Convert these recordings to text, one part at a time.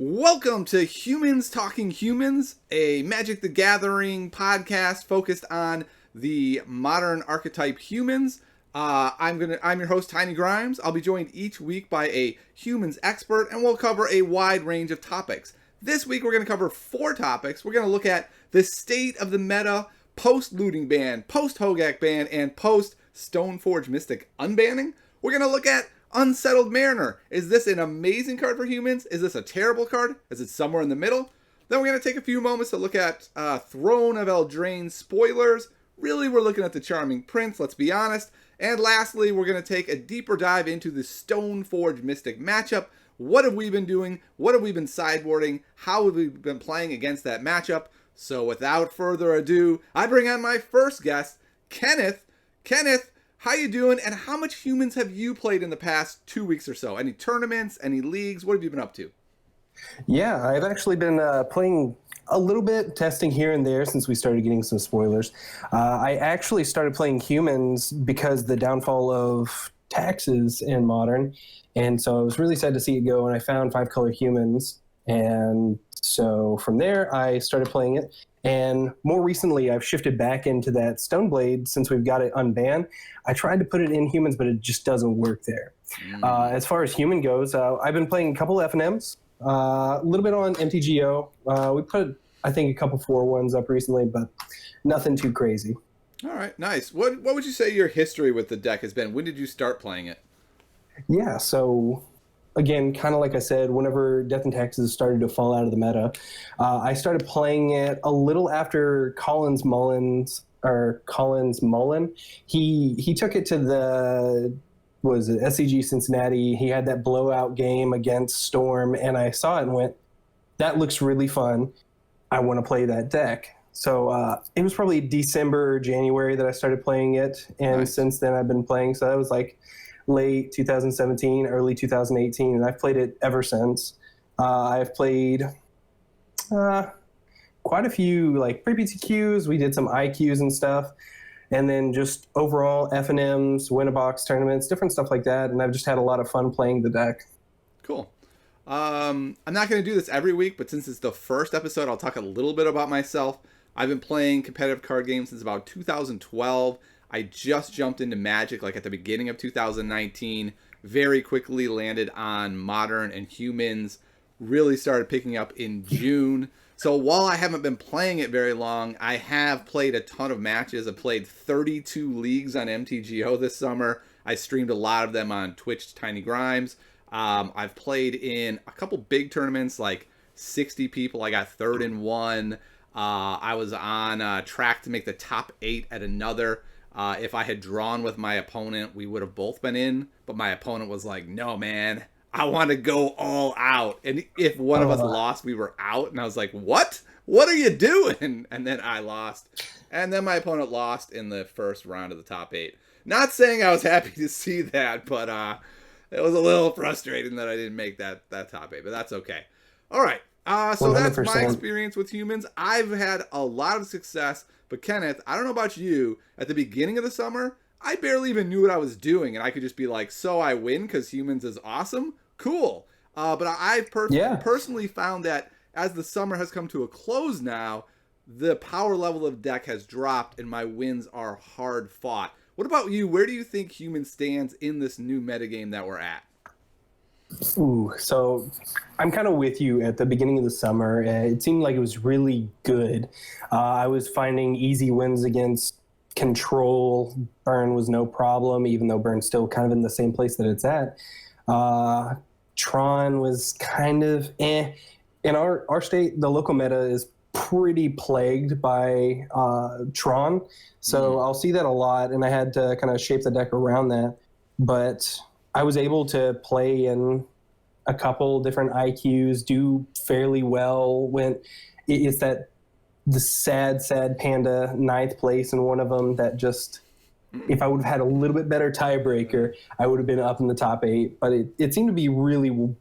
Welcome to Humans Talking Humans, a Magic the Gathering podcast focused on the modern archetype humans. I'm your host, Tiny Grimes. I'll be joined each week by a humans expert, and we'll cover a wide range of topics. This week, we're going to cover 4 topics. We're going to look at the state of the meta post-looting ban, post-Hogak ban, and post-Stoneforge Mystic unbanning. We're going to look at Unsettled Mariner. Is this an amazing card for humans? Is this a terrible card? Is it somewhere in the middle? Then we're going to take a few moments to look at Throne of Eldraine spoilers. Really, we're looking at the Charming Prince, let's be honest. And lastly, we're going to take a deeper dive into the Stoneforge Mystic matchup. What have we been doing? What have we been sideboarding? How have we been playing against that matchup? So without further ado, I bring on my first guest, Kenneth. Kenneth, how you doing, and how much humans have you played in the past 2 weeks or so? Any tournaments, any leagues? What have you been up to? Yeah, I've actually been playing a little bit, testing here and there since we started getting some spoilers. I actually started playing humans because the downfall of taxes in Modern, and so I was really sad to see it go, and I found 5-color humans, and so from there I started playing it. And more recently, I've shifted back into that Stoneblade since we've got it unbanned. I tried to put it in humans, but it just doesn't work there. As far as human goes, I've been playing a couple FNMs, a little bit on MTGO. We put, I think, a couple 4-1s up recently, but nothing too crazy. All right, nice. What would you say your history with the deck has been? When did you start playing it? Yeah, so again, kind of like I said, whenever Death and Taxes started to fall out of the meta, I started playing it a little after Collins Mullen. He took it to the SCG Cincinnati. He had that blowout game against Storm, and I saw it and went, that looks really fun. I want to play that deck. So it was probably December, January that I started playing it, and Nice. Since then I've been playing. So that was like late 2017, early 2018, and I've played it ever since. I've played quite a few like pre-PTQs. We did some IQs and stuff, and then just overall FNMs, win-a-box tournaments, different stuff like that, and I've just had a lot of fun playing the deck. Cool. I'm not going to do this every week, but since it's the first episode, I'll talk a little bit about myself. I've been playing competitive card games since about 2012. I just jumped into Magic like at the beginning of 2019. Very quickly landed on Modern and Humans. Really started picking up in June. So while I haven't been playing it very long, I have played a ton of matches. I played 32 leagues on MTGO this summer. I streamed a lot of them on Twitch, Tiny Grimes. I've played in a couple big tournaments, like 60 people. I got third in one. I was on track to make the top 8 at another. If I had drawn with my opponent, we would have both been in. But my opponent was like, no, man, I want to go all out. And if one of us lost, we were out. And I was like, what? What are you doing? And then I lost. And then my opponent lost in the first round of the top 8. Not saying I was happy to see that, but it was a little frustrating that I didn't make that top 8. But that's okay. All right. So 100%. That's my experience with humans. I've had a lot of success. But Kenneth, I don't know about you, at the beginning of the summer, I barely even knew what I was doing. And I could just be like, so I win because humans is awesome? Cool. But I've personally found that as the summer has come to a close now, the power level of deck has dropped and my wins are hard fought. What about you? Where do you think human stands in this new metagame that we're at? Ooh, so I'm kind of with you. At the beginning of the summer, it seemed like it was really good. I was finding easy wins against Control. Burn was no problem, even though Burn's still kind of in the same place that it's at. Tron was kind of eh. In our state, the local meta is pretty plagued by Tron, so I'll see that a lot, and I had to kind of shape the deck around that. But I was able to play in a couple different IQs, do fairly well. When it's the sad panda 9th place in one of them that just, if I would have had a little bit better tiebreaker, I would have been up in the top 8. But it seemed to be really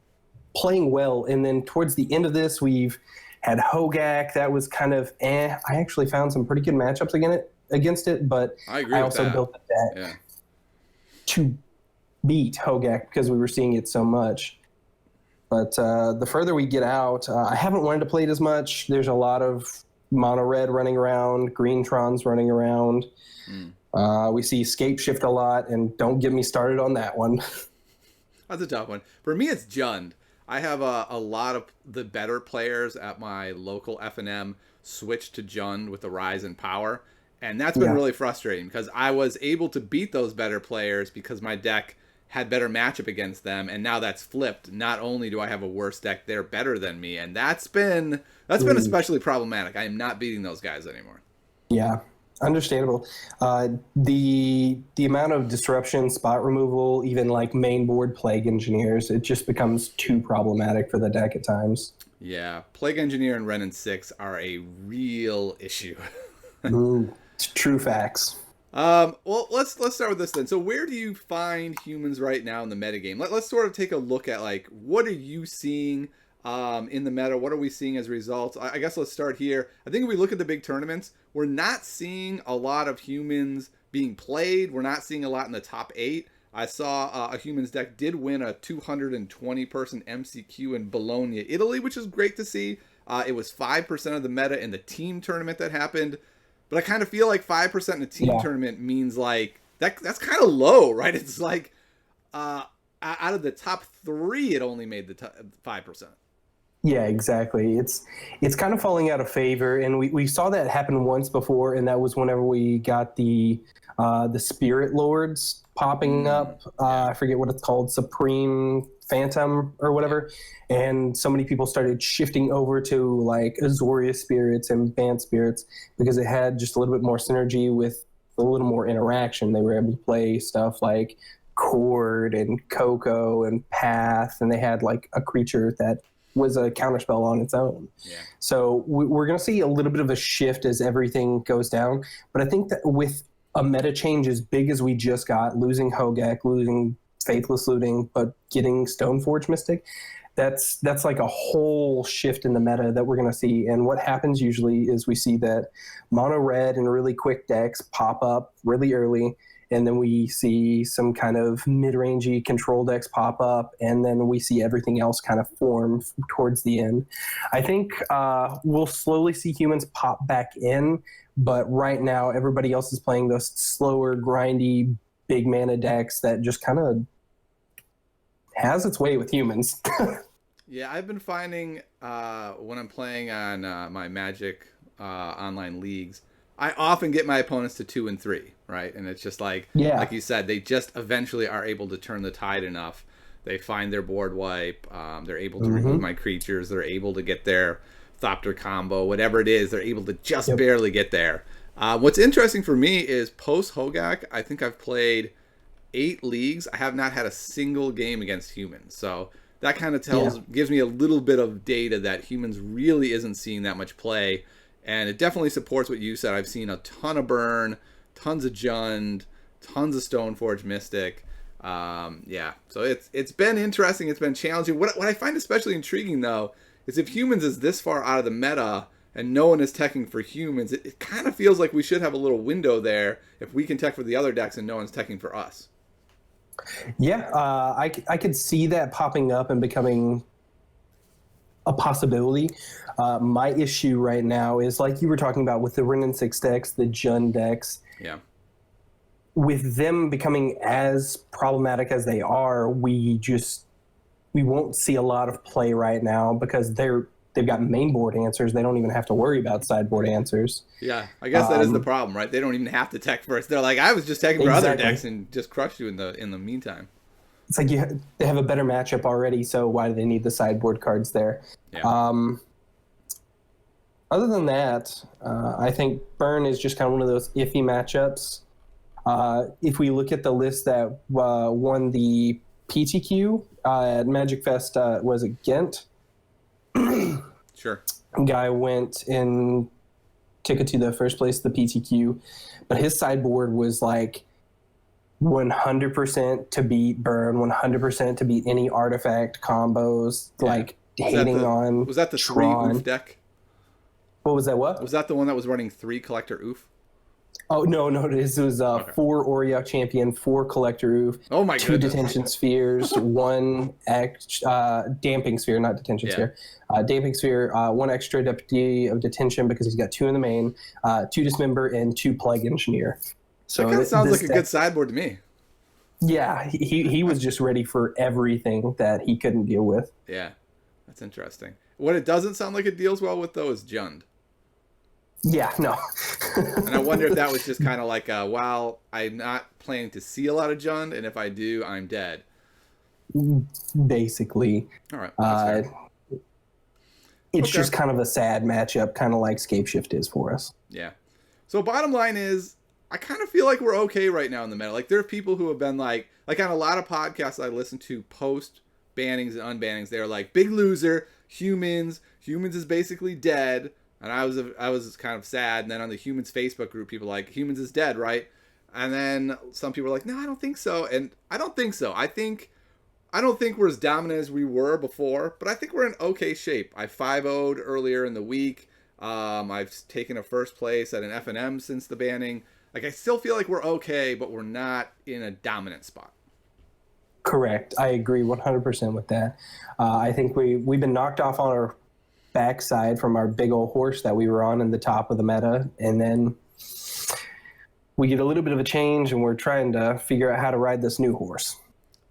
playing well. And then towards the end of this, we've had Hogak. That was kind of eh. I actually found some pretty good matchups against it, but I also built the deck to beat Hogak because we were seeing it so much. But the further we get out, I haven't wanted to play it as much. There's a lot of mono red running around, green trons running around. We see scape shift a lot, and don't get me started on that one. That's a tough one. For me, it's Jund. I have a lot of the better players at my local F&M switch to Jund with the rise in power. And that's been really frustrating because I was able to beat those better players because my deck had better matchup against them. And now that's flipped. Not only do I have a worse deck, they're better than me. And that's been especially problematic. I am not beating those guys anymore. Yeah. Understandable. The amount of disruption, spot removal, even like main board plague engineers, it just becomes too problematic for the deck at times. Yeah, Plague Engineer and Ren and 6 are a real issue. Ooh, true facts. Well, let's start with this then. So where do you find humans right now in the metagame? Let's sort of take a look at like what are you seeing in the meta? What are we seeing as results? I guess let's start here. I think if we look at the big tournaments, we're not seeing a lot of humans being played. We're not seeing a lot in the top 8. I saw a humans deck did win a 220-person MCQ in Bologna, Italy, which is great to see. It was 5% of the meta in the team tournament that happened. But I kind of feel like 5% in a team tournament means like that's kind of low, right? It's like out of the top 3, it only made the 5%. Yeah, exactly. It's kind of falling out of favor, and we saw that happen once before, and that was whenever we got the Spirit Lords popping up. I forget what it's called, Supreme Phantom or whatever, and so many people started shifting over to like Azoria Spirits and Bant Spirits because it had just a little bit more synergy with a little more interaction. They were able to play stuff like Chord and Coco and Path, and they had like a creature that was a counterspell on its own. Yeah. So we're going to see a little bit of a shift as everything goes down. But I think that with a meta change as big as we just got, losing Hogak, losing Faithless Looting, but getting Stoneforge Mystic, that's like a whole shift in the meta that we're going to see. And what happens usually is we see that mono red and really quick decks pop up really early, and then we see some kind of mid-rangey control decks pop up, and then we see everything else kind of form towards the end. I think we'll slowly see humans pop back in, but right now everybody else is playing those slower, grindy, big mana decks that just kind of has its way with humans. Yeah, I've been finding when I'm playing on my Magic online leagues, I often get my opponents to 2 and 3, right? And it's just like you said, they just eventually are able to turn the tide enough. They find their board wipe. They're able to remove my creatures. They're able to get their Thopter combo, whatever it is. They're able to just barely get there. What's interesting for me is post Hogak, I think I've played 8 leagues. I have not had a single game against humans. So that kind of gives me a little bit of data that humans really isn't seeing that much play. And it definitely supports what you said. I've seen a ton of Burn, tons of Jund, tons of Stoneforge Mystic. So it's been interesting. It's been challenging. What I find especially intriguing, though, is if humans is this far out of the meta and no one is teching for humans, it kind of feels like we should have a little window there if we can tech for the other decks and no one's teching for us. Yeah, I could see that popping up and becoming a possibility. My issue right now is, like you were talking about with the Ren and 6 decks, the Jund decks. Yeah. With them becoming as problematic as they are, we won't see a lot of play right now because they've got main board answers. They don't even have to worry about sideboard ansers. Yeah, I guess that is the problem, right? They don't even have to tech first. They're like, I was just teching for other decks and just crushed you in the meantime. It's like they have a better matchup already, so why do they need the sideboard cards there? Yeah. Other than that, I think Burn is just kind of one of those iffy matchups. If we look at the list that won the PTQ at Magic Fest, was it Ghent? Sure. Guy went in ticket to the first place, the PTQ, but his sideboard was like 100% to beat Burn, 100% to beat any artifact combos, like hating on. Was that the Tron. 3 Oof deck? What was that? What was that? The one that was running 3 collector Oof? Oh no! This was Okay. 4 Auriok champion, 4 Collector Oof, Oh my 2 goodness. Detention Spheres, 1 Damping Sphere, not Detention Yeah. Sphere. Damping Sphere, 1 extra Deputy of Detention because he's got 2 in the main, 2 Dismember, and 2 Plague Engineer. That So kind of sounds this like a deck, good sideboard to me. yeah, he was just ready for everything that he couldn't deal with. Yeah, that's interesting. What it doesn't sound like it deals well with, though, is Jund. Yeah, no. And I wonder if that was just kind of like, well, I'm not planning to see a lot of Jund, and if I do, I'm dead. Basically. All right, that's fair. It's Okay. just kind of a sad matchup, kind of like Scapeshift is for us. Yeah. So bottom line is, I kind of feel like we're okay right now in the meta. Like, there are people who have been like on a lot of podcasts I listen to post bannings and unbannings, they're like, big loser, humans is basically dead. And I was kind of sad. And then on the humans Facebook group, people are like, humans is dead, right? And then some people are like, no, I don't think so. And I don't think so. I don't think we're as dominant as we were before, but I think we're in okay shape. I 5-0'd earlier in the week. I've taken a first place at an F&M since the banning. Like, I still feel like we're okay, but we're not in a dominant spot. Correct. I agree 100% with that. I think we've been knocked off on our backside from our big old horse that we were on in the top of the meta, and then we get a little bit of a change, and we're trying to figure out how to ride this new horse.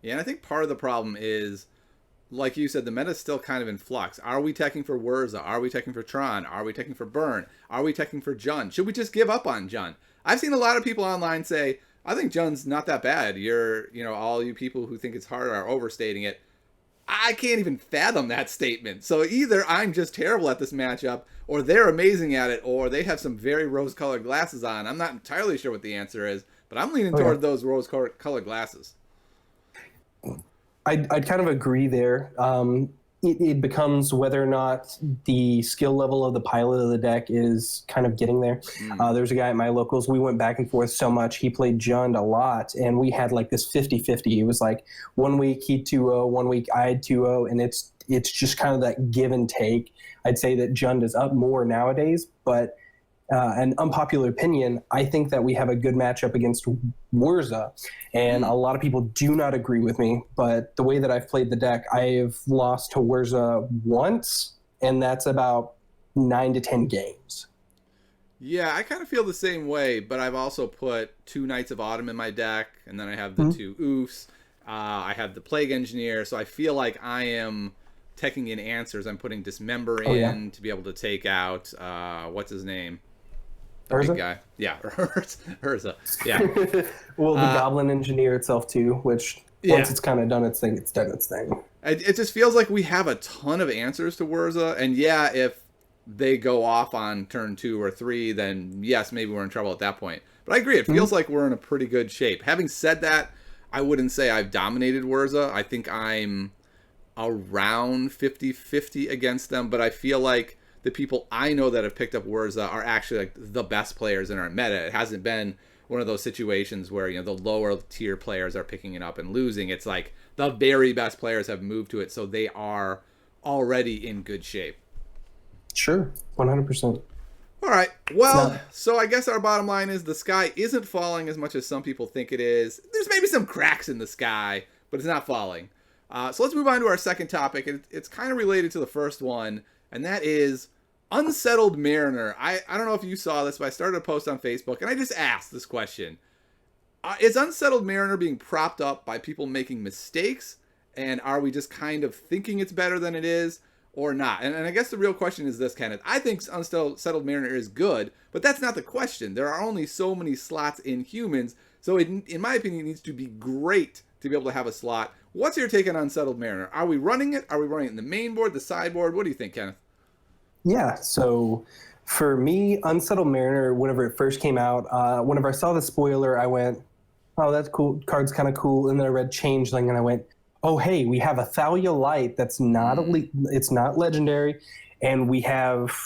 Yeah, and I think part of the problem is, like you said, the meta's still kind of in flux. Are we teching for Wurza? Are we teching for Tron? Are we teching for Burn? Are we teching for Jund? Should we just give up on Jund? I've seen a lot of people online say, I think Jund's not that bad. All you people who think it's hard are overstating it. I can't even fathom that statement. So either I'm just terrible at this matchup, or they're amazing at it, or they have some very rose-colored glasses on. I'm not entirely sure what the answer is, but I'm leaning toward those rose-colored glasses. I'd kind of agree there. It becomes whether or not the skill level of the pilot of the deck is kind of getting there. There's a guy at my locals. We went back and forth so much. He played Jund a lot, and we had like this 50-50. It was like 1 week he 2-0, 1 week I 2-0, and it's just kind of that give and take. I'd say that Jund is up more nowadays, but an unpopular opinion, I think that we have a good matchup against Wurza, and a lot of people do not agree with me, but the way that I've played the deck, I've lost to Wurza once, and that's about 9 to 10 games. Yeah, I kind of feel the same way, but I've also put 2 Knights of Autumn in my deck, and then I have the 2 Oofs. I have the Plague Engineer, so I feel like I am teching in answers. I'm putting Dismember in to be able to take out, what's his name? The Urza? big guy. Yeah, Urza. Yeah. Well, the Goblin Engineer itself too, which once it's kind of done its thing, it's done its thing. It just feels like we have a ton of answers to Wurza, and yeah, if they go off on turn 2 or 3, then yes, maybe we're in trouble at that point. But I agree, it feels like we're in a pretty good shape. Having said that, I wouldn't say I've dominated Wurza. I think I'm around 50-50 against them, but I feel like the people I know that have picked up Wurza are actually like the best players in our meta. It hasn't been one of those situations where, the lower tier players are picking it up and losing. It's like the very best players have moved to it, so they are already in good shape. Sure, 100%. All right. Well, so I guess our bottom line is the sky isn't falling as much as some people think it is. There's maybe some cracks in the sky, but it's not falling. So let's move on to our second topic. It's kind of related to the first one, and that is Unsettled Mariner. I don't know if you saw this, but I started a post on Facebook, and I just asked this question. Is Unsettled Mariner being propped up by people making mistakes, and are we just kind of thinking it's better than it is, or not? And I guess the real question is this, Kenneth. I think Unsettled Mariner is good, but that's not the question. There are only so many slots in humans, so in my opinion, it needs to be great to be able to have a slot. What's your take on Unsettled Mariner? Are we running it? Are we running it in the main board, the sideboard? What do you think, Kenneth? Yeah, so for me, Unsettled Mariner, whenever it first came out, whenever I saw the spoiler, I went, oh, that's cool. Card's kind of cool. And then I read Changeling, and I went, oh, hey, we have a Thalia Light that's not it's not legendary, and we have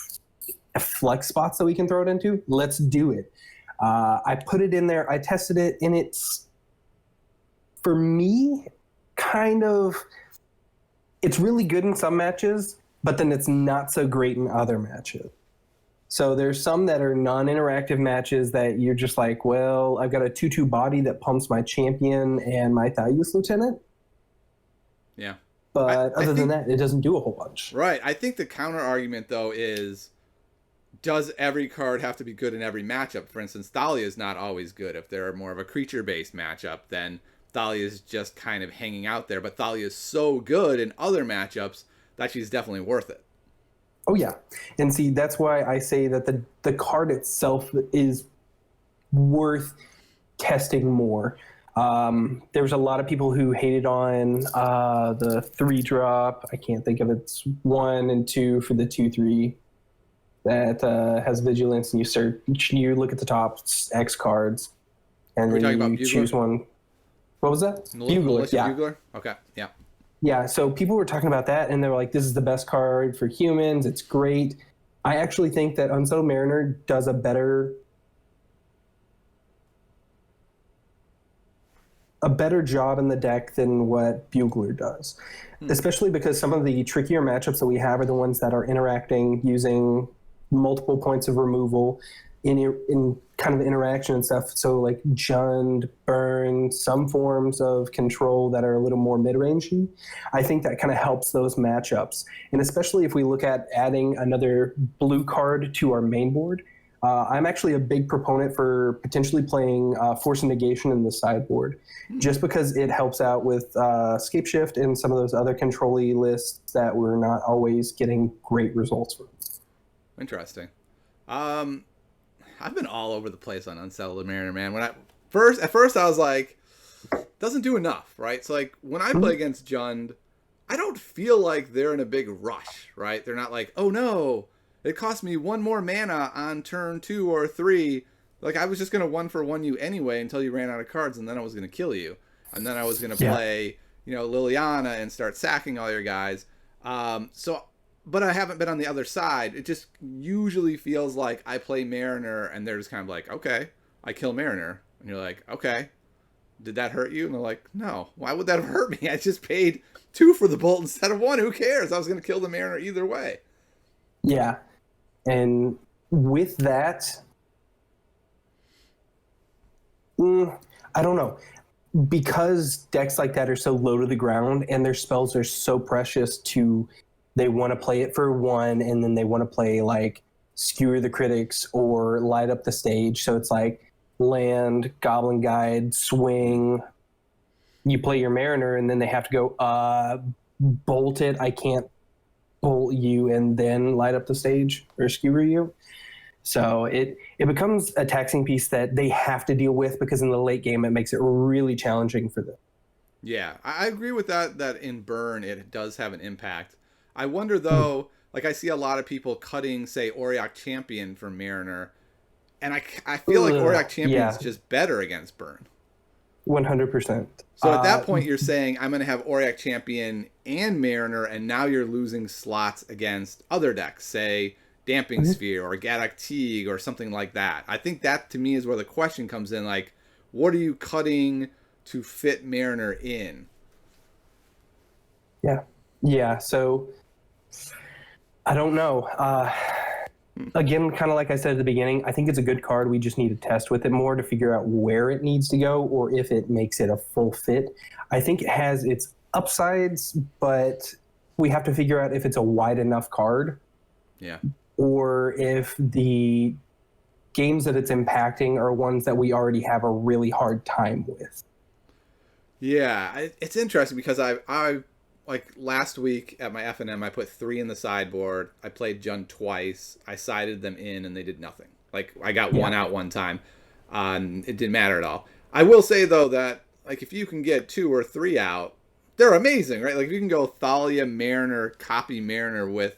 flex spots that we can throw it into. Let's do it. I put it in there. I tested it, and it's, for me, it's really good in some matches, but then it's not so great in other matches. So there's some that are non-interactive matches that you're just like, well, I've got a 2/2 body that pumps my champion and my Thalius Lieutenant. Yeah. But I other than think, that, it doesn't do a whole bunch. right. I think the counter argument, though, is does every card have to be good in every matchup? For instance, Thalia is not always good. If they're more of a creature-based matchup, then Thalia is just kind of hanging out there. But Thalia is so good in other matchups that she's definitely worth it. Oh yeah, and see that's why I say that the card itself is worth testing more. There was a lot of people who hated on the 3-drop. I can't think of it. It's 1 and 2 for the 2/3 that has vigilance, and you search. You look at the top X cards, and then you choose one. What was that? Bugler. Yeah. Bugler? Okay. Yeah. Yeah, so people were talking about that, and they were like, this is the best card for humans. It's great. I actually think that Unsettled Mariner does a better job in the deck than what Bugler does, especially because some of the trickier matchups that we have are the ones that are interacting using multiple points of removal in kind of interaction and stuff. So like Jund, Burn, some forms of control that are a little more mid-rangey. I think that kind of helps those matchups. And especially if we look at adding another blue card to our main board, I'm actually a big proponent for potentially playing Force of Negation in the sideboard, just because it helps out with Scape Shift and some of those other control-y lists that we're not always getting great results from. Interesting. I've been all over the place on Unsettled Mariner, man. At first I was like, doesn't do enough, right? So like when I play against Jund, I don't feel like they're in a big rush, right? They're not like, oh no, it cost me 1 more mana on turn 2 or 3. Like I was just gonna 1-for-1 you anyway until you ran out of cards, and then I was gonna kill you, and then I was gonna play, Liliana and start sacking all your guys. But I haven't been on the other side. It just usually feels like I play Mariner and they're just kind of like, okay, I kill Mariner. And you're like, okay, did that hurt you? And they're like, no, why would that have hurt me? I just paid 2 for the bolt instead of 1. Who cares? I was going to kill the Mariner either way. Yeah. And with that, I don't know. Because decks like that are so low to the ground and their spells are so precious to... They want to play it for 1, and then they want to play like Skewer the Critics or Light Up the Stage. So it's like land, Goblin Guide, swing. You play your Mariner, and then they have to go, bolt it. I can't bolt you and then light up the stage or skewer you. So it becomes a taxing piece that they have to deal with, because in the late game it makes it really challenging for them. Yeah, I agree with that in Burn it does have an impact. I wonder, though, like I see a lot of people cutting, say, Auriok Champion for Mariner, and I feel like Auriok Champion is just better against Burn. 100%. So at that point, you're saying, I'm going to have Auriok Champion and Mariner, and now you're losing slots against other decks, say, Damping Sphere or Gaddock Teague or something like that. I think that, to me, is where the question comes in, like, what are you cutting to fit Mariner in? Yeah, so... I don't know. Again, kind of like I said at the beginning, I think it's a good card. We just need to test with it more to figure out where it needs to go or if it makes it a full fit. I think it has its upsides, but we have to figure out if it's a wide enough card. Yeah. Or if the games that it's impacting are ones that we already have a really hard time with. Yeah, it's interesting because I like last week at my FNM, I put 3 in the sideboard. I played Jund twice. I sided them in, and they did nothing. Like I got 1 out one time. It didn't matter at all. I will say though that like if you can get 2 or 3 out, they're amazing, right? Like if you can go Thalia Mariner, copy Mariner with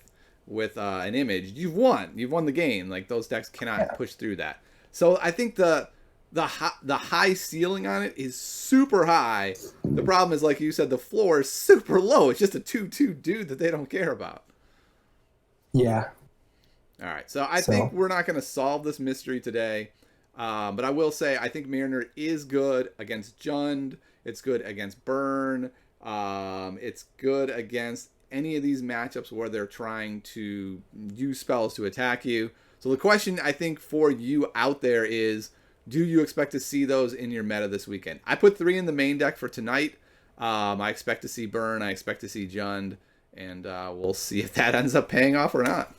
an image, you've won. You've won the game. Like those decks cannot push through that. So I think the high ceiling on it is super high. The problem is, like you said, the floor is super low. It's just a 2/2 dude that they don't care about. Yeah. All right. So I think we're not going to solve this mystery today. But I will say I think Mariner is good against Jund. It's good against Burn. It's good against any of these matchups where they're trying to use spells to attack you. So the question I think for you out there is, do you expect to see those in your meta this weekend? I put 3 in the main deck for tonight. I expect to see Burn. I expect to see Jund. And we'll see if that ends up paying off or not.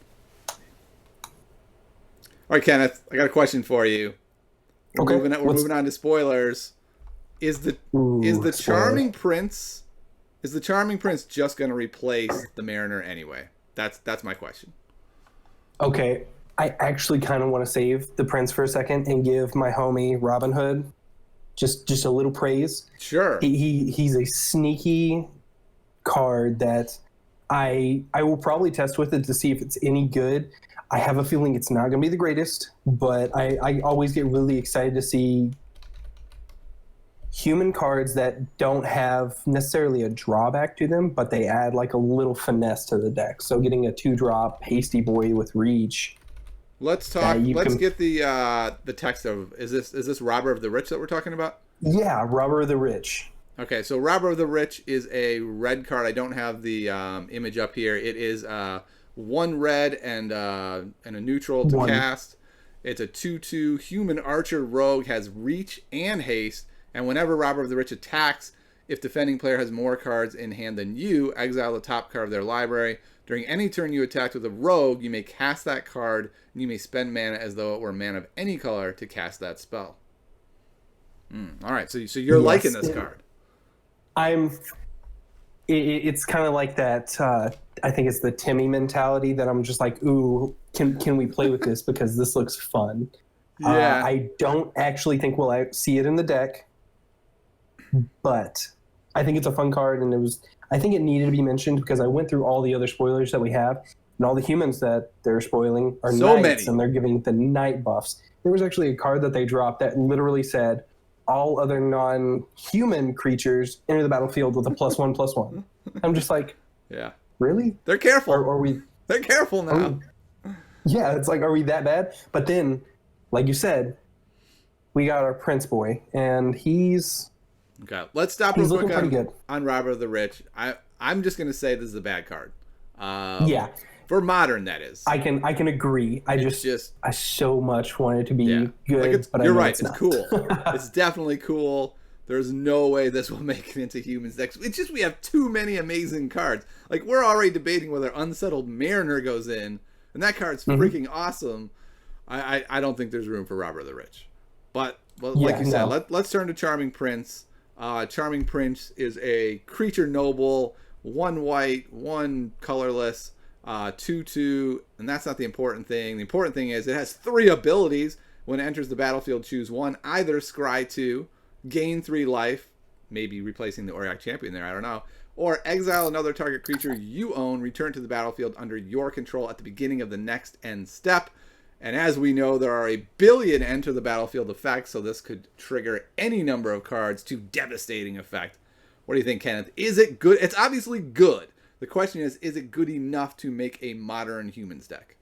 All right, Kenneth, I got a question for you. We're moving on to spoilers. Is the Charming Prince just going to replace the Mariner anyway? That's my question. Okay, I actually kind of want to save the Prince for a second and give my homie Robin Hood just a little praise. Sure. He's a sneaky card that I will probably test with it to see if it's any good. I have a feeling it's not going to be the greatest, but I always get really excited to see human cards that don't have necessarily a drawback to them, but they add like a little finesse to the deck. So getting a 2-drop Hasty Boy with Reach. Let's talk. Let's get the text of is this Robber of the Rich that we're talking about? Yeah, Robber of the Rich. Okay, so Robber of the Rich is a red card. I don't have the image up here. It is 1 red and a neutral to cast. It's a 2/2 human archer rogue, has reach and haste, and whenever Robber of the Rich attacks, if defending player has more cards in hand than you, exile the top card of their library. During any turn you attack with a rogue, you may cast that card, and you may spend mana as though it were mana of any color to cast that spell. All right, so you're liking this card. It's kind of like that. I think it's the Timmy mentality that I'm just like, ooh, can we play with this because this looks fun. Yeah. I don't actually think we'll see it in the deck, but I think it's a fun card, and I think it needed to be mentioned because I went through all the other spoilers that we have, and all the humans that they're spoiling are so knights, many. And they're giving the knight buffs. There was actually a card that they dropped that literally said, all other non-human creatures enter the battlefield with a +1/+1. I'm just like, yeah, really? They're careful. Are we? They're careful now. Yeah, it's like, are we that bad? But then, like you said, we got our Prince boy, and he's Let's stop he's real looking quick pretty good. on Robber of the Rich. I'm just gonna say this is a bad card. Yeah, for Modern, that is. I can agree. I so much want it to be good. But you're I know right. it's It's cool. It's definitely cool. There's no way this will make it into humans decks. It's just we have too many amazing cards. Like, we're already debating whether Unsettled Mariner goes in, and that card's freaking awesome. I don't think there's room for Robber of the Rich. But like you said, let's turn to Charming Prince. Charming Prince is a creature noble, 1 white, 1 colorless, 2/2, and that's not the important thing. The important thing is it has 3 abilities. When it enters the battlefield, choose 1. Either scry 2, gain 3 life, maybe replacing the Auric Champion there, I don't know, or exile another target creature you own, return to the battlefield under your control at the beginning of the next end step. And as we know, there are a billion enter the battlefield effects, so this could trigger any number of cards to devastating effect. What do you think, Kenneth? Is it good? It's obviously good. The question is it good enough to make a modern humans deck?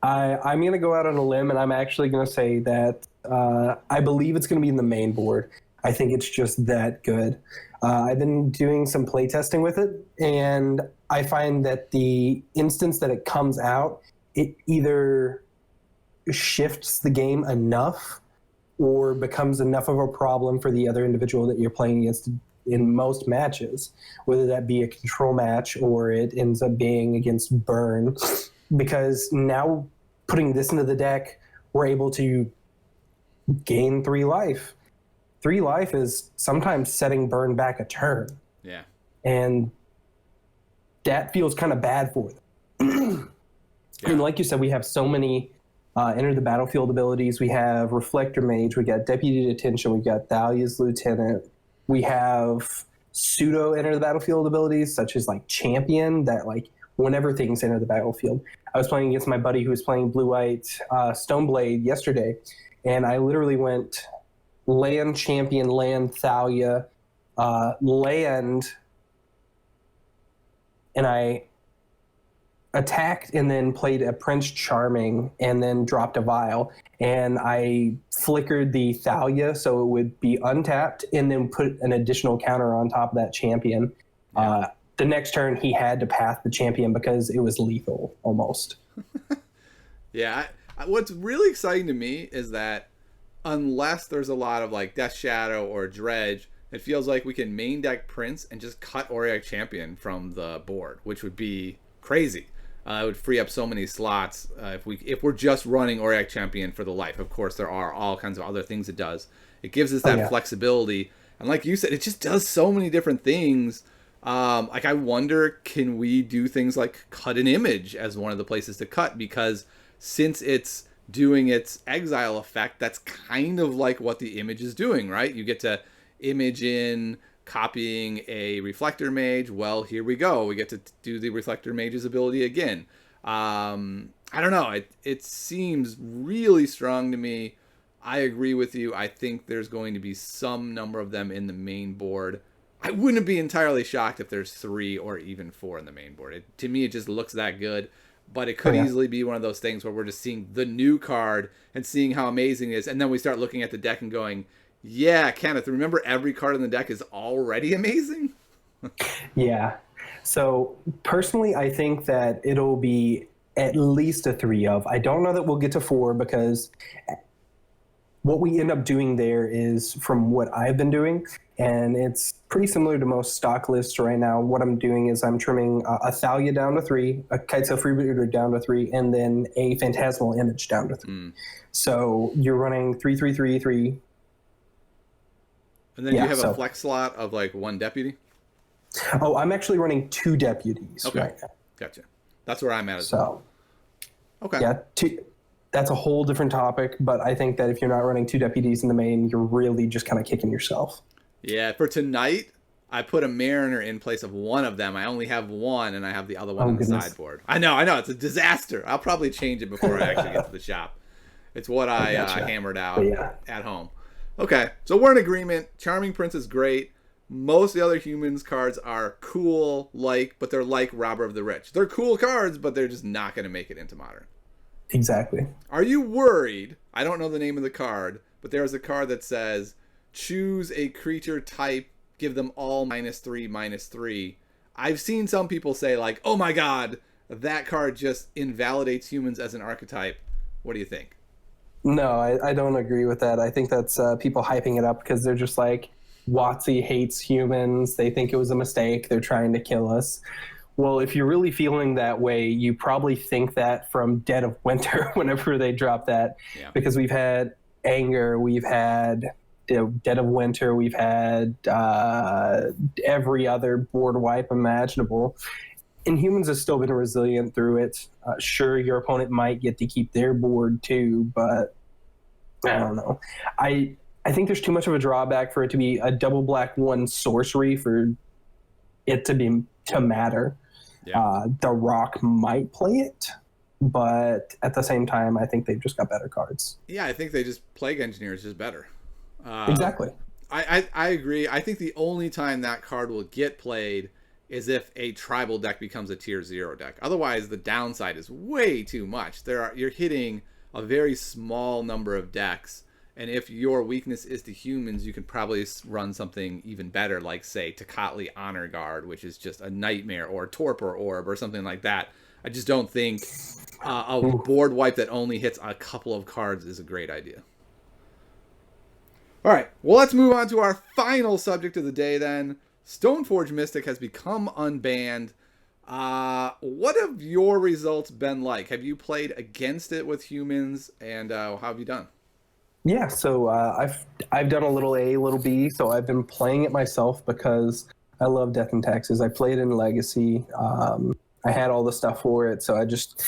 I'm going to go out on a limb, and I'm actually going to say that I believe it's going to be in the main board. I think it's just that good. I've been doing some play testing with it, and I find that the instance that it comes out, it either shifts the game enough or becomes enough of a problem for the other individual that you're playing against in most matches, whether that be a control match or it ends up being against Burn. Because now putting this into the deck, we're able to gain 3 life. 3 life is sometimes setting Burn back a turn. Yeah. And that feels kind of bad for them. And like you said, we have so many enter the battlefield abilities. We have Reflector Mage, we got Deputy Detention, we got Thalia's Lieutenant. We have pseudo enter the battlefield abilities, such as like Champion, that like whenever things enter the battlefield. I was playing against my buddy who was playing blue-white Stoneblade yesterday, and I literally went land Champion, land Thalia, land, and I attacked and then played a Prince Charming and then dropped a Vial, and I flickered the Thalia so it would be untapped and then put an additional counter on top of that Champion. the next turn he had to path the champion because it was lethal almost. Yeah, what's really exciting to me is that unless there's a lot of like Death Shadow or Dredge, it feels like we can main deck Prince and just cut Auric Champion from the board, which would be crazy. It would free up so many slots if we're just running Auric Champion for the life. Of course, there are all kinds of other things it does. It gives us that flexibility, and like you said, it just does so many different things. Like I wonder, can we do things like cut an image as one of the places to cut? Because since it's doing its exile effect, that's kind of like what the image is doing, right? You get to image in copying a Reflector Mage. Well, here we go. We get to do the Reflector Mage's ability again. I don't know. It seems really strong to me. I agree with you. I think there's going to be some number of them in the main board. I wouldn't be entirely shocked if there's 3 or even 4 in the main board. To me, it just looks that good. But it could easily be one of those things where we're just seeing the new card and seeing how amazing it is. And then we start looking at the deck and going, yeah, Kenneth, remember every card in the deck is already amazing? Yeah. So personally, I think that it'll be at least a 3 of. I don't know that we'll get to 4 because what we end up doing there is from what I've been doing, and it's pretty similar to most stock lists right now. What I'm doing is I'm trimming a Thalia down to 3, a Kitesail Freebooter down to 3, and then a Phantasmal Image down to 3. So you're running 3, 3, 3, 3. And then you have a flex slot of like 1 deputy? Oh, I'm actually running 2 deputies right now. Gotcha. That's where I'm at as well. Okay. Yeah, that's a whole different topic, but I think that if you're not running 2 deputies in the main, you're really just kind of kicking yourself. Yeah, for tonight, I put a Mariner in place of one of them. I only have one, and I have the other one on the sideboard. I know. It's a disaster. I'll probably change it before I actually get to the shop. It's what I hammered out at home. Okay, so we're in agreement. Charming Prince is great. Most of the other humans cards are cool, but they're like Robber of the Rich. They're cool cards, but they're just not going to make it into Modern. Exactly. Are you worried? I don't know the name of the card, but there is a card that says, choose a creature type, give them all -3/-3. I've seen some people say like, oh my god, that card just invalidates humans as an archetype. What do you think? No, I don't agree with that. I think that's people hyping it up because they're just like, WotC hates humans. They think it was a mistake. They're trying to kill us. Well, if you're really feeling that way, you probably think that from Dead of Winter whenever they drop that. Yeah. Because we've had Anger, we've had Dead of Winter, we've had every other board wipe imaginable. And humans have still been resilient through it. Sure, your opponent might get to keep their board too, but I don't know. I think there's too much of a drawback for it to be a double black 1 sorcery for it to matter. Yeah. The Rock might play it, but at the same time, I think they've just got better cards. Yeah, I think they just Plague Engineer is just better. Exactly. I agree. I think the only time that card will get played is if a tribal deck becomes a tier 0 deck. Otherwise, the downside is way too much. You're hitting a very small number of decks. And if your weakness is to humans, you can probably run something even better, like, say, Tocatli Honor Guard, which is just a nightmare, or Torpor Orb, or something like that. I just don't think a board wipe that only hits a couple of cards is a great idea. All right, well, let's move on to our final subject of the day, then. Stoneforge Mystic has become unbanned. What have your results been like? Have you played against it with humans, and how have you done? Yeah, so I've done a little A, a little B. So I've been playing it myself because I love Death and Taxes. I played in Legacy. I had all the stuff for it, so I just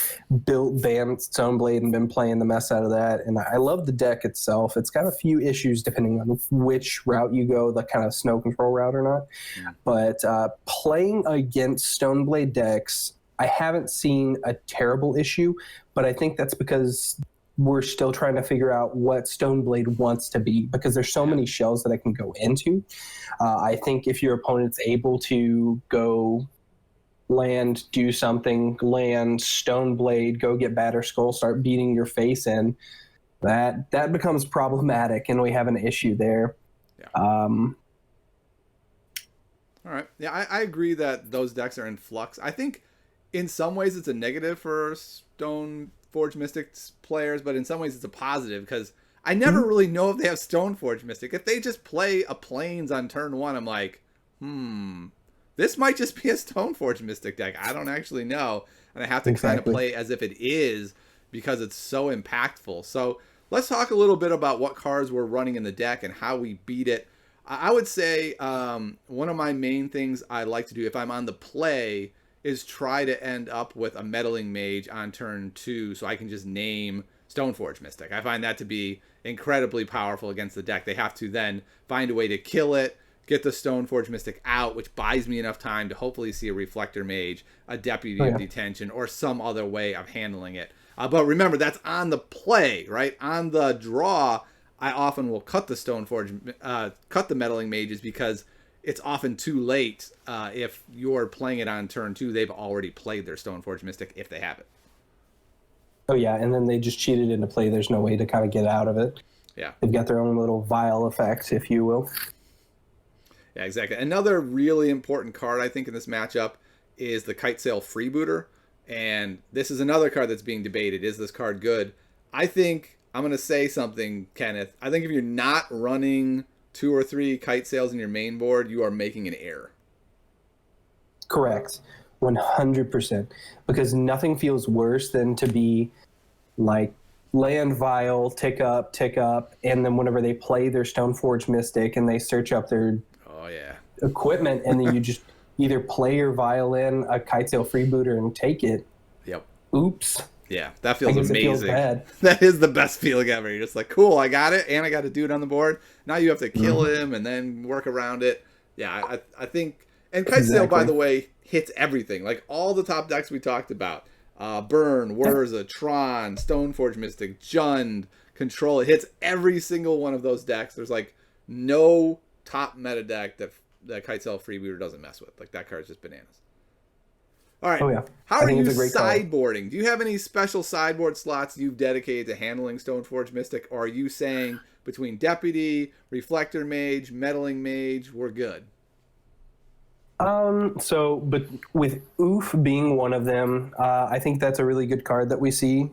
built banned Stoneblade and been playing the mess out of that. And I love the deck itself. It's got a few issues depending on which route you go, the kind of snow control route or not. Yeah. But playing against Stoneblade decks, I haven't seen a terrible issue, but I think that's because we're still trying to figure out what Stoneblade wants to be, because there's so many shells that I can go into. I think if your opponent's able to go land, do something, land, Stoneblade, go get Batterskull, start beating your face in, that becomes problematic, and we have an issue there. Yeah. All All right. Yeah, I agree that those decks are in flux. I think in some ways it's a negative for Stoneforge Mystic's players, but in some ways it's a positive because I never Mhm. really know if they have Stoneforge Mystic. If they just play a Plains on turn one, I'm like, this might just be a Stoneforge Mystic deck. I don't actually know. And I have to kind of Exactly. play as if it is because it's so impactful. So let's talk a little bit about what cards we're running in the deck and how we beat it. I would say one of my main things I like to do if I'm on the play is try to end up with a Meddling Mage on turn 2 so I can just name Stoneforge Mystic. I find that to be incredibly powerful against the deck. They have to then find a way to kill it, get the Stoneforge Mystic out, which buys me enough time to hopefully see a Reflector Mage, a Deputy Oh of yeah. Detention, or some other way of handling it. But remember, that's on the play, right? On the draw, I often will cut the cut the Meddling Mages because it's often too late. If you're playing it on turn 2, they've already played their Stoneforge Mystic if they have it. Oh yeah, and then they just cheated into play. There's no way to kind of get out of it. Yeah. They've got their own little vial effect, if you will. Yeah, exactly. Another really important card, I think, in this matchup is the Kitesail Freebooter. And this is another card that's being debated. Is this card good? I think I'm going to say something, Kenneth. I think if you're not running 2 or 3 kite sails in your main board, you are making an error. Correct. 100%. Because nothing feels worse than to be like land vial, tick up, and then whenever they play their Stoneforge Mystic and they search up their Oh, yeah. equipment, and then you just either play your violin, a kitesail freebooter, and take it. Yep. Oops. Yeah, that I feels guess it feels amazing. bad. That is the best feeling ever. You're just like, cool, I got it, and I got a dude on the board. Now you have to kill him and then work around it. Yeah, I think... And Kitesail, by Exactly. the way, hits everything. Like all the top decks we talked about. Burn, Wurza, Tron, Stoneforge Mystic, Jund, Control. It hits every single one of those decks. There's like no top meta deck that Kitesail Freebooter doesn't mess with. Like that card's just bananas. All right. Oh yeah. How I are think you it's a great card. sideboarding? Do you have any special sideboard slots you've dedicated to handling Stoneforge Mystic? Or are you saying between Deputy, Reflector Mage, Meddling Mage, we're good? But with Oof being one of them, I think that's a really good card that we see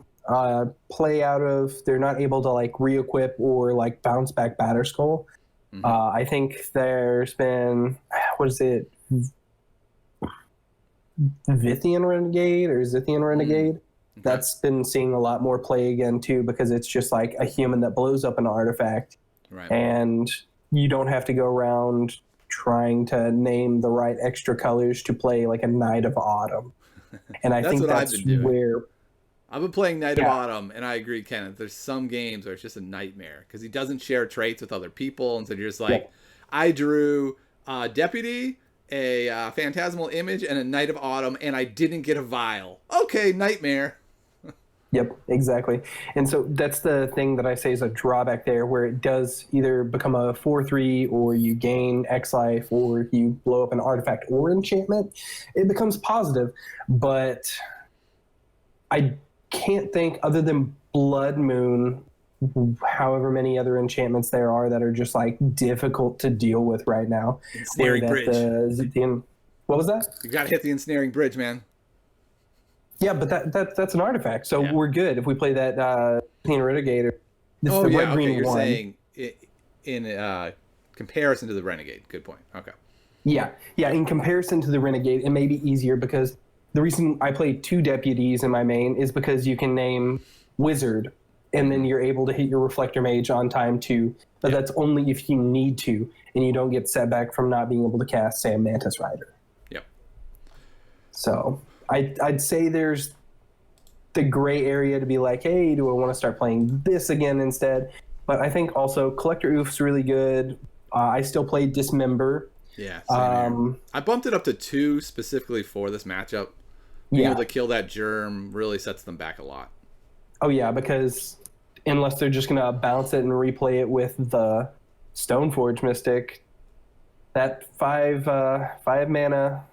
play out of. They're not able to like re-equip or like bounce back Batterskull. I think there's been, what is it, Vithian Renegade or Zithian Renegade? Okay. That's been seeing a lot more play again too, because it's just like a human that blows up an artifact, Right. and you don't have to go around trying to name the right extra colors to play like a Knight of Autumn. And I That's think what I've that's been doing. where, I've been playing Knight of yeah, Autumn, and I agree, Kenneth. There's some games where it's just a nightmare because he doesn't share traits with other people, and so you're just like, yeah, I drew a Deputy, a Phantasmal Image, and a Knight of Autumn, and I didn't get a Vial. Okay, nightmare. yep, exactly. And so that's the thing that I say is a drawback there, where it does either become a 4/3, or you gain X life, or you blow up an artifact or enchantment. It becomes positive, but I can't think, other than Blood Moon, however many other enchantments there are that are just like difficult to deal with right now. Or Ensnaring that Bridge. what was that? You gotta hit the Ensnaring Bridge, man. Yeah, but that's an artifact, so Yeah. we're good if we play that Renegade. This is Oh the yeah, red okay. green You're one. saying in comparison to the Renegade. Good point. Okay. Yeah, yeah. In comparison to the Renegade, it may be easier because the reason I play 2 deputies in my main is because you can name Wizard, and then you're able to hit your Reflector Mage on time too. But that's only if you need to, and you don't get setback from not being able to cast, say, a Mantis Rider. Yep. So I'd say there's the gray area to be like, hey, do I want to start playing this again instead? But I think also Collector Oof's really good. I still play Dismember. Yeah. Same here. I bumped it up to 2 specifically for this matchup. Being Yeah. able to kill that germ really sets them back a lot. Oh yeah, because unless they're just gonna bounce it and replay it with the Stoneforge Mystic, that five mana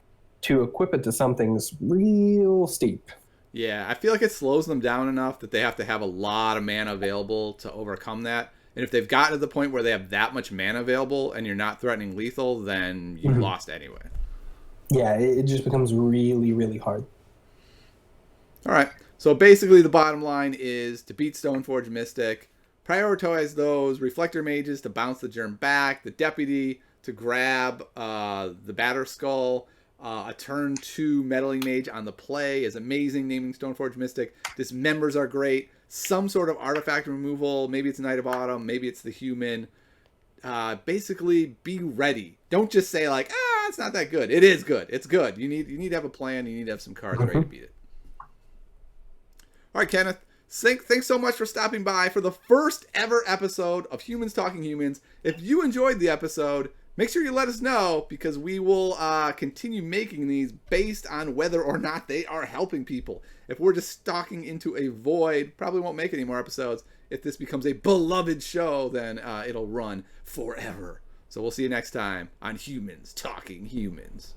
to equip it to something is real steep. Yeah, I feel like it slows them down enough that they have to have a lot of mana available to overcome that. And if they've gotten to the point where they have that much mana available and you're not threatening lethal, then you lost anyway. Yeah, it just becomes really, really hard. All right. So basically the bottom line is to beat Stoneforge Mystic, prioritize those Reflector Mages to bounce the germ back, the Deputy to grab the Batter Skull, a turn 2 Meddling Mage on the play is amazing, naming Stoneforge Mystic. Dismembers are great. Some sort of artifact removal, maybe it's Night of Autumn, maybe it's the Human. Basically, be ready. Don't just say like, it's not that good. It is good. It's good. You need to have a plan. You need to have some cards ready to beat it. All right, Kenneth. Thanks so much for stopping by for the first ever episode of Humans Talking Humans. If you enjoyed the episode, make sure you let us know, because we will continue making these based on whether or not they are helping people. If we're just stalking into a void, probably won't make any more episodes. If this becomes a beloved show, then it'll run forever. So we'll see you next time on Humans Talking Humans.